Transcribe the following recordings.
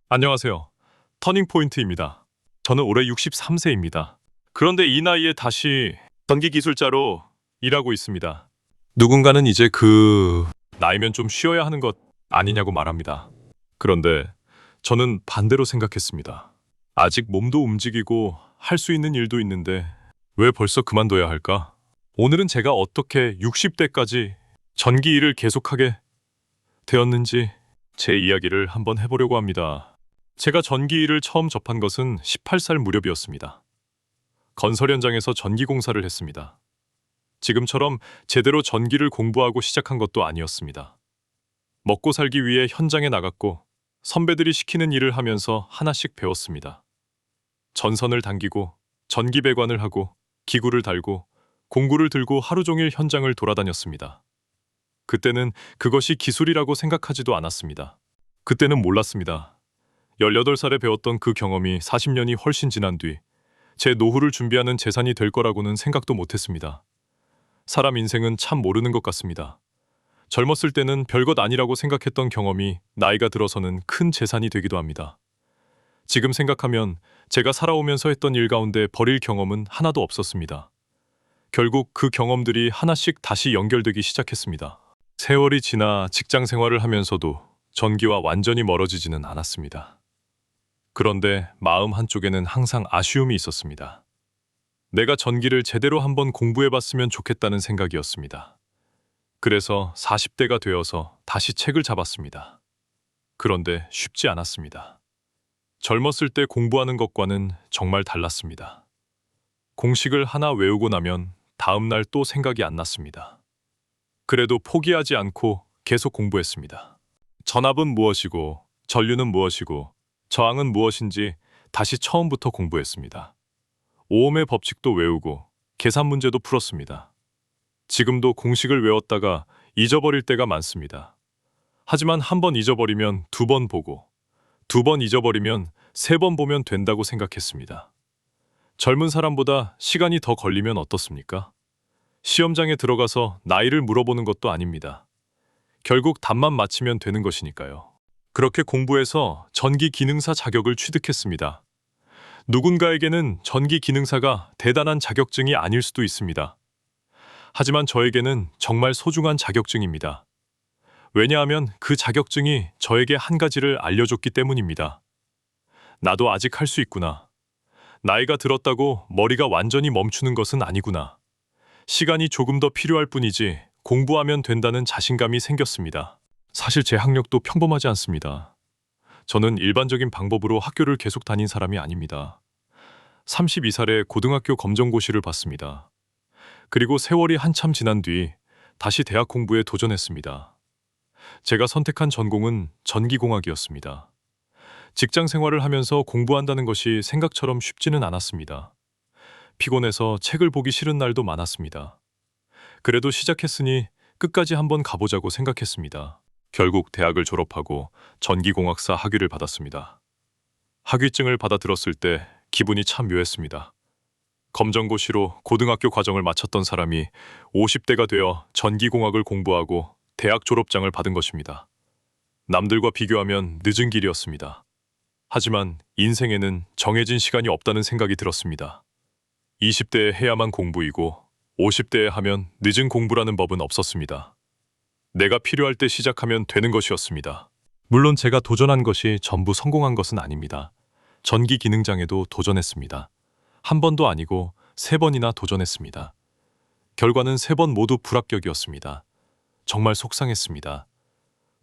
안녕하세요. 터닝포인트입니다. 저는 올해 63세입니다. 그런데 이 나이에 다시 전기 기술자로 일하고 있습니다. 누군가는 이제 나이면 좀 쉬어야 하는 것 아니냐고 말합니다. 그런데 저는 반대로 생각했습니다. 아직 몸도 움직이고 할 수 있는 일도 있는데 왜 벌써 그만둬야 할까? 오늘은 제가 어떻게 60대까지 전기 일을 계속하게 되었는지 제 이야기를 한번 해보려고 합니다. 제가 전기 일을 처음 접한 것은 18살 무렵이었습니다. 건설 현장에서 전기 공사를 했습니다. 지금처럼 제대로 전기를 공부하고 시작한 것도 아니었습니다. 먹고 살기 위해 현장에 나갔고 선배들이 시키는 일을 하면서 하나씩 배웠습니다. 전선을 당기고 전기 배관을 하고 기구를 달고 공구를 들고 하루 종일 현장을 돌아다녔습니다. 그때는 그것이 기술이라고 생각하지도 않았습니다. 그때는 몰랐습니다. 18살에 배웠던 그 경험이 40년이 훨씬 지난 뒤 제 노후를 준비하는 재산이 될 거라고는 생각도 못했습니다. 사람 인생은 참 모르는 것 같습니다. 젊었을 때는 별것 아니라고 생각했던 경험이 나이가 들어서는 큰 재산이 되기도 합니다. 지금 생각하면 제가 살아오면서 했던 일 가운데 버릴 경험은 하나도 없었습니다. 결국 그 경험들이 하나씩 다시 연결되기 시작했습니다. 세월이 지나 직장 생활을 하면서도 전기와 완전히 멀어지지는 않았습니다. 그런데 마음 한쪽에는 항상 아쉬움이 있었습니다. 내가 전기를 제대로 한번 공부해봤으면 좋겠다는 생각이었습니다. 그래서 40대가 되어서 다시 책을 잡았습니다. 그런데 쉽지 않았습니다. 젊었을 때 공부하는 것과는 정말 달랐습니다. 공식을 하나 외우고 나면 다음날 또 생각이 안 났습니다. 그래도 포기하지 않고 계속 공부했습니다. 전압은 무엇이고, 전류는 무엇이고, 저항은 무엇인지 다시 처음부터 공부했습니다. 오음의 법칙도 외우고 계산 문제도 풀었습니다. 지금도 공식을 외웠다가 잊어버릴 때가 많습니다. 하지만 한 번 잊어버리면 두 번 보고, 두 번 잊어버리면 세 번 보면 된다고 생각했습니다. 젊은 사람보다 시간이 더 걸리면 어떻습니까? 시험장에 들어가서 나이를 물어보는 것도 아닙니다. 결국 답만 맞히면 되는 것이니까요. 그렇게 공부해서 전기 기능사 자격을 취득했습니다. 누군가에게는 전기 기능사가 대단한 자격증이 아닐 수도 있습니다. 하지만 저에게는 정말 소중한 자격증입니다. 왜냐하면 그 자격증이 저에게 한 가지를 알려줬기 때문입니다. 나도 아직 할 수 있구나. 나이가 들었다고 머리가 완전히 멈추는 것은 아니구나. 시간이 조금 더 필요할 뿐이지 공부하면 된다는 자신감이 생겼습니다. 사실 제 학력도 평범하지 않습니다. 저는 일반적인 방법으로 학교를 계속 다닌 사람이 아닙니다. 32살에 고등학교 검정고시를 봤습니다. 그리고 세월이 한참 지난 뒤 다시 대학 공부에 도전했습니다. 제가 선택한 전공은 전기공학이었습니다. 직장 생활을 하면서 공부한다는 것이 생각처럼 쉽지는 않았습니다. 피곤해서 책을 보기 싫은 날도 많았습니다. 그래도 시작했으니 끝까지 한번 가보자고 생각했습니다. 결국 대학을 졸업하고 전기공학사 학위를 받았습니다. 학위증을 받아 들었을 때 기분이 참 묘했습니다. 검정고시로 고등학교 과정을 마쳤던 사람이 50대가 되어 전기공학을 공부하고 대학 졸업장을 받은 것입니다. 남들과 비교하면 늦은 길이었습니다. 하지만 인생에는 정해진 시간이 없다는 생각이 들었습니다. 20대에 해야만 공부이고 50대에 하면 늦은 공부라는 법은 없었습니다. 내가 필요할 때 시작하면 되는 것이었습니다. 물론 제가 도전한 것이 전부 성공한 것은 아닙니다. 전기 기능장에도 도전했습니다. 한 번도 아니고 3번이나 도전했습니다. 결과는 3번 모두 불합격이었습니다. 정말 속상했습니다.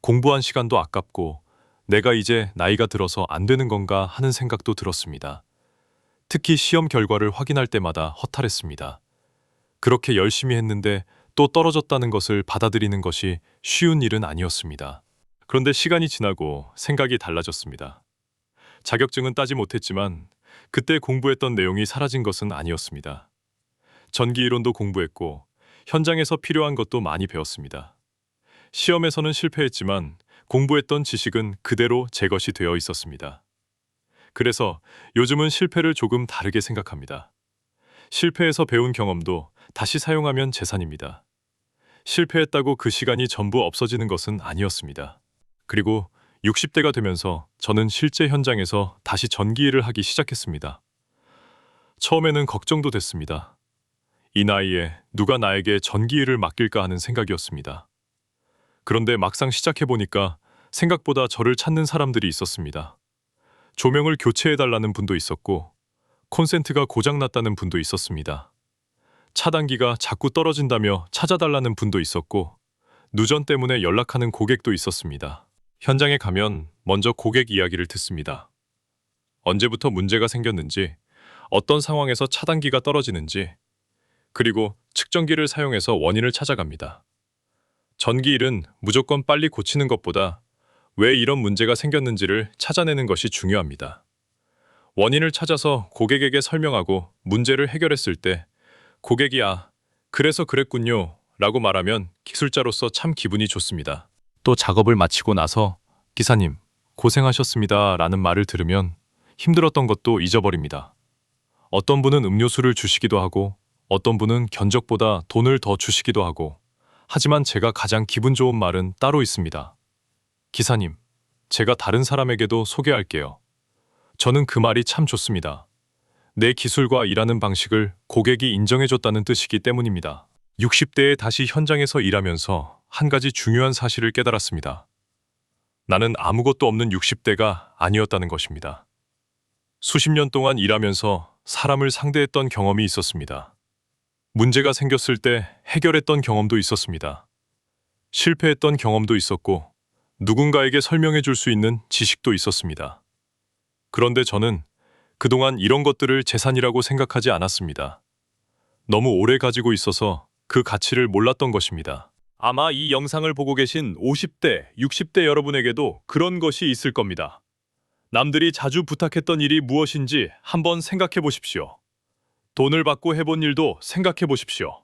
공부한 시간도 아깝고 내가 이제 나이가 들어서 안 되는 건가 하는 생각도 들었습니다. 특히 시험 결과를 확인할 때마다 허탈했습니다. 그렇게 열심히 했는데 또 떨어졌다는 것을 받아들이는 것이 쉬운 일은 아니었습니다. 그런데 시간이 지나고 생각이 달라졌습니다. 자격증은 따지 못했지만 그때 공부했던 내용이 사라진 것은 아니었습니다. 전기 이론도 공부했고 현장에서 필요한 것도 많이 배웠습니다. 시험에서는 실패했지만 공부했던 지식은 그대로 제 것이 되어 있었습니다. 그래서 요즘은 실패를 조금 다르게 생각합니다. 실패해서 배운 경험도 다시 사용하면 재산입니다. 실패했다고 그 시간이 전부 없어지는 것은 아니었습니다. 그리고 60대가 되면서 저는 실제 현장에서 다시 전기 일을 하기 시작했습니다. 처음에는 걱정도 됐습니다. 이 나이에 누가 나에게 전기 일을 맡길까 하는 생각이었습니다. 그런데 막상 시작해보니까 생각보다 저를 찾는 사람들이 있었습니다. 조명을 교체해달라는 분도 있었고, 콘센트가 고장났다는 분도 있었습니다. 차단기가 자꾸 떨어진다며 찾아달라는 분도 있었고, 누전 때문에 연락하는 고객도 있었습니다. 현장에 가면 먼저 고객 이야기를 듣습니다. 언제부터 문제가 생겼는지, 어떤 상황에서 차단기가 떨어지는지, 그리고 측정기를 사용해서 원인을 찾아갑니다. 전기일은 무조건 빨리 고치는 것보다 왜 이런 문제가 생겼는지를 찾아내는 것이 중요합니다. 원인을 찾아서 고객에게 설명하고 문제를 해결했을 때 고객이 그래서 그랬군요 라고 말하면 기술자로서 참 기분이 좋습니다. 또 작업을 마치고 나서 기사님, 고생하셨습니다 라는 말을 들으면 힘들었던 것도 잊어버립니다. 어떤 분은 음료수를 주시기도 하고 어떤 분은 견적보다 돈을 더 주시기도 하고, 하지만 제가 가장 기분 좋은 말은 따로 있습니다. 기사님, 제가 다른 사람에게도 소개할게요. 저는 그 말이 참 좋습니다. 내 기술과 일하는 방식을 고객이 인정해줬다는 뜻이기 때문입니다. 60대에 다시 현장에서 일하면서 한 가지 중요한 사실을 깨달았습니다. 나는 아무것도 없는 60대가 아니었다는 것입니다. 수십 년 동안 일하면서 사람을 상대했던 경험이 있었습니다. 문제가 생겼을 때 해결했던 경험도 있었습니다. 실패했던 경험도 있었고, 누군가에게 설명해 줄 수 있는 지식도 있었습니다. 그런데 저는 그동안 이런 것들을 재산이라고 생각하지 않았습니다. 너무 오래 가지고 있어서 그 가치를 몰랐던 것입니다. 아마 이 영상을 보고 계신 50대, 60대 여러분에게도 그런 것이 있을 겁니다. 남들이 자주 부탁했던 일이 무엇인지 한번 생각해 보십시오. 돈을 받고 해본 일도 생각해 보십시오.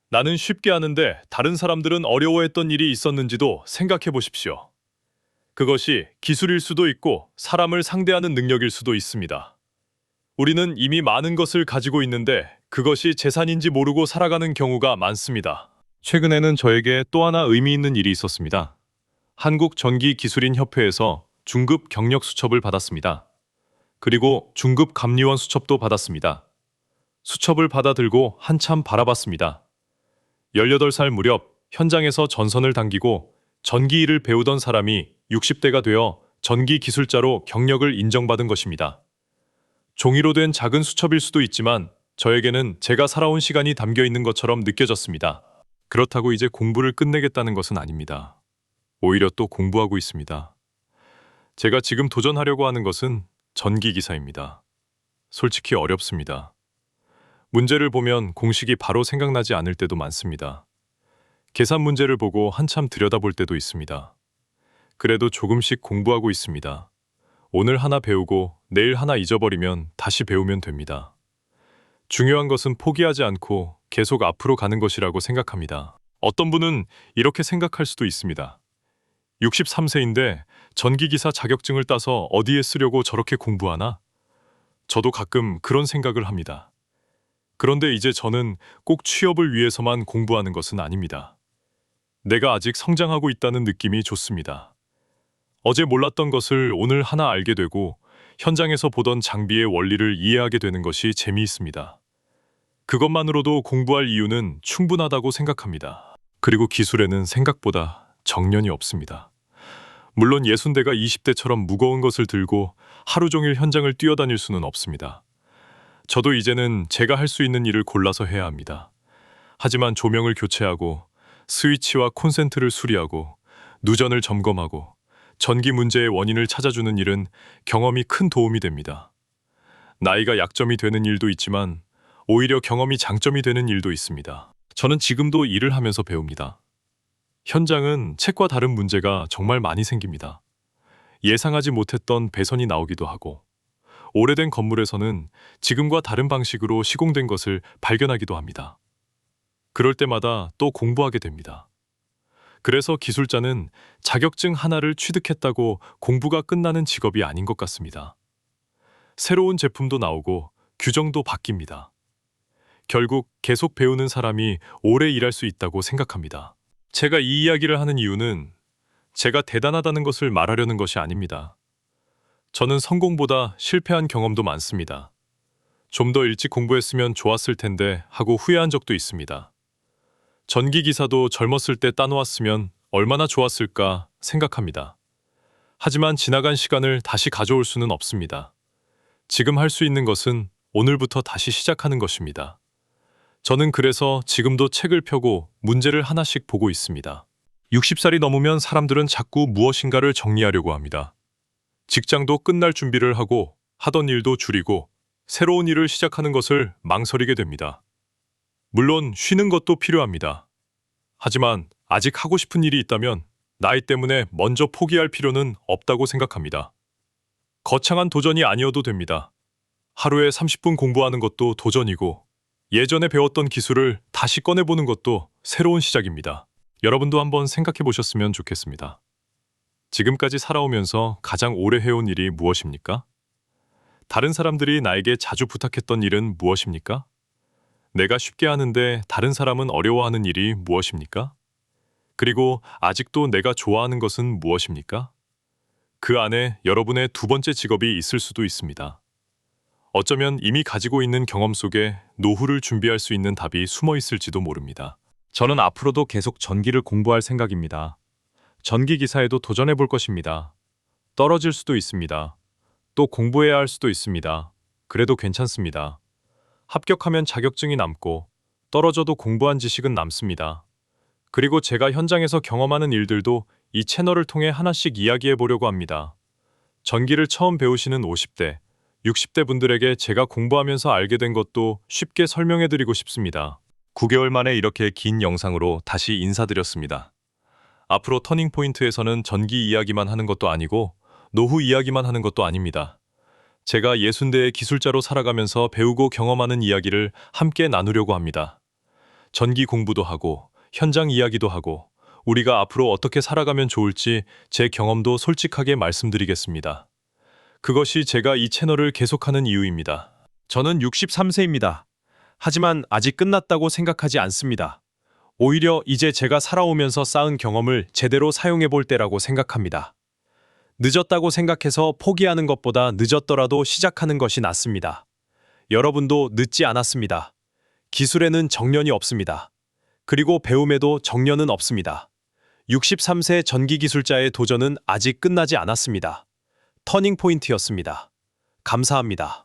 나는 쉽게 하는데 다른 사람들은 어려워했던 일이 있었는지도 생각해 보십시오. 그것이 기술일 수도 있고 사람을 상대하는 능력일 수도 있습니다. 우리는 이미 많은 것을 가지고 있는데 그것이 재산인지 모르고 살아가는 경우가 많습니다. 최근에는 저에게 또 하나 의미 있는 일이 있었습니다. 한국전기기술인협회에서 중급 경력 수첩을 받았습니다. 그리고 중급 감리원 수첩도 받았습니다. 수첩을 받아 들고 한참 바라봤습니다. 18살 무렵 현장에서 전선을 당기고 전기 일을 배우던 사람이 60대가 되어 전기 기술자로 경력을 인정받은 것입니다. 종이로 된 작은 수첩일 수도 있지만 저에게는 제가 살아온 시간이 담겨 있는 것처럼 느껴졌습니다. 그렇다고 이제 공부를 끝내겠다는 것은 아닙니다. 오히려 또 공부하고 있습니다. 제가 지금 도전하려고 하는 것은 전기기사입니다. 솔직히 어렵습니다. 문제를 보면 공식이 바로 생각나지 않을 때도 많습니다. 계산 문제를 보고 한참 들여다볼 때도 있습니다. 그래도 조금씩 공부하고 있습니다. 오늘 하나 배우고 내일 하나 잊어버리면 다시 배우면 됩니다. 중요한 것은 포기하지 않고 계속 앞으로 가는 것이라고 생각합니다. 어떤 분은 이렇게 생각할 수도 있습니다. 63세인데 전기기사 자격증을 따서 어디에 쓰려고 저렇게 공부하나? 저도 가끔 그런 생각을 합니다. 그런데 이제 저는 꼭 취업을 위해서만 공부하는 것은 아닙니다. 내가 아직 성장하고 있다는 느낌이 좋습니다. 어제 몰랐던 것을 오늘 하나 알게 되고 현장에서 보던 장비의 원리를 이해하게 되는 것이 재미있습니다. 그것만으로도 공부할 이유는 충분하다고 생각합니다. 그리고 기술에는 생각보다 정년이 없습니다. 물론 60대가 20대처럼 무거운 것을 들고 하루 종일 현장을 뛰어다닐 수는 없습니다. 저도 이제는 제가 할 수 있는 일을 골라서 해야 합니다. 하지만 조명을 교체하고 스위치와 콘센트를 수리하고 누전을 점검하고 전기 문제의 원인을 찾아주는 일은 경험이 큰 도움이 됩니다. 나이가 약점이 되는 일도 있지만 오히려 경험이 장점이 되는 일도 있습니다. 저는 지금도 일을 하면서 배웁니다. 현장은 책과 다른 문제가 정말 많이 생깁니다. 예상하지 못했던 배선이 나오기도 하고 오래된 건물에서는 지금과 다른 방식으로 시공된 것을 발견하기도 합니다. 그럴 때마다 또 공부하게 됩니다. 그래서 기술자는 자격증 하나를 취득했다고 공부가 끝나는 직업이 아닌 것 같습니다. 새로운 제품도 나오고 규정도 바뀝니다. 결국 계속 배우는 사람이 오래 일할 수 있다고 생각합니다. 제가 이 이야기를 하는 이유는 제가 대단하다는 것을 말하려는 것이 아닙니다. 저는 성공보다 실패한 경험도 많습니다. 좀 더 일찍 공부했으면 좋았을 텐데 하고 후회한 적도 있습니다. 전기기사도 젊었을 때 따놓았으면 얼마나 좋았을까 생각합니다. 하지만 지나간 시간을 다시 가져올 수는 없습니다. 지금 할 수 있는 것은 오늘부터 다시 시작하는 것입니다. 저는 그래서 지금도 책을 펴고 문제를 하나씩 보고 있습니다. 60살이 넘으면 사람들은 자꾸 무엇인가를 정리하려고 합니다. 직장도 끝날 준비를 하고 하던 일도 줄이고 새로운 일을 시작하는 것을 망설이게 됩니다. 물론 쉬는 것도 필요합니다. 하지만 아직 하고 싶은 일이 있다면 나이 때문에 먼저 포기할 필요는 없다고 생각합니다. 거창한 도전이 아니어도 됩니다. 하루에 30분 공부하는 것도 도전이고 예전에 배웠던 기술을 다시 꺼내보는 것도 새로운 시작입니다. 여러분도 한번 생각해 보셨으면 좋겠습니다. 지금까지 살아오면서 가장 오래 해온 일이 무엇입니까? 다른 사람들이 나에게 자주 부탁했던 일은 무엇입니까? 내가 쉽게 하는데 다른 사람은 어려워하는 일이 무엇입니까? 그리고 아직도 내가 좋아하는 것은 무엇입니까? 그 안에 여러분의 두 번째 직업이 있을 수도 있습니다. 어쩌면 이미 가지고 있는 경험 속에 노후를 준비할 수 있는 답이 숨어 있을지도 모릅니다. 저는 앞으로도 계속 전기를 공부할 생각입니다. 전기 기사에도 도전해 볼 것입니다. 떨어질 수도 있습니다. 또 공부해야 할 수도 있습니다. 그래도 괜찮습니다. 합격하면 자격증이 남고 떨어져도 공부한 지식은 남습니다. 그리고 제가 현장에서 경험하는 일들도 이 채널을 통해 하나씩 이야기해 보려고 합니다. 전기를 처음 배우시는 50대, 60대 분들에게 제가 공부하면서 알게 된 것도 쉽게 설명해 드리고 싶습니다. 9개월 만에 이렇게 긴 영상으로 다시 인사드렸습니다. 앞으로 터닝포인트에서는 전기 이야기만 하는 것도 아니고 노후 이야기만 하는 것도 아닙니다. 제가 60대의 기술자로 살아가면서 배우고 경험하는 이야기를 함께 나누려고 합니다. 전기 공부도 하고 현장 이야기도 하고 우리가 앞으로 어떻게 살아가면 좋을지 제 경험도 솔직하게 말씀드리겠습니다. 그것이 제가 이 채널을 계속하는 이유입니다. 저는 63세입니다. 하지만 아직 끝났다고 생각하지 않습니다. 오히려 이제 제가 살아오면서 쌓은 경험을 제대로 사용해 볼 때라고 생각합니다. 늦었다고 생각해서 포기하는 것보다 늦었더라도 시작하는 것이 낫습니다. 여러분도 늦지 않았습니다. 기술에는 정년이 없습니다. 그리고 배움에도 정년은 없습니다. 63세 전기기술자의 도전은 아직 끝나지 않았습니다. 터닝포인트였습니다. 감사합니다.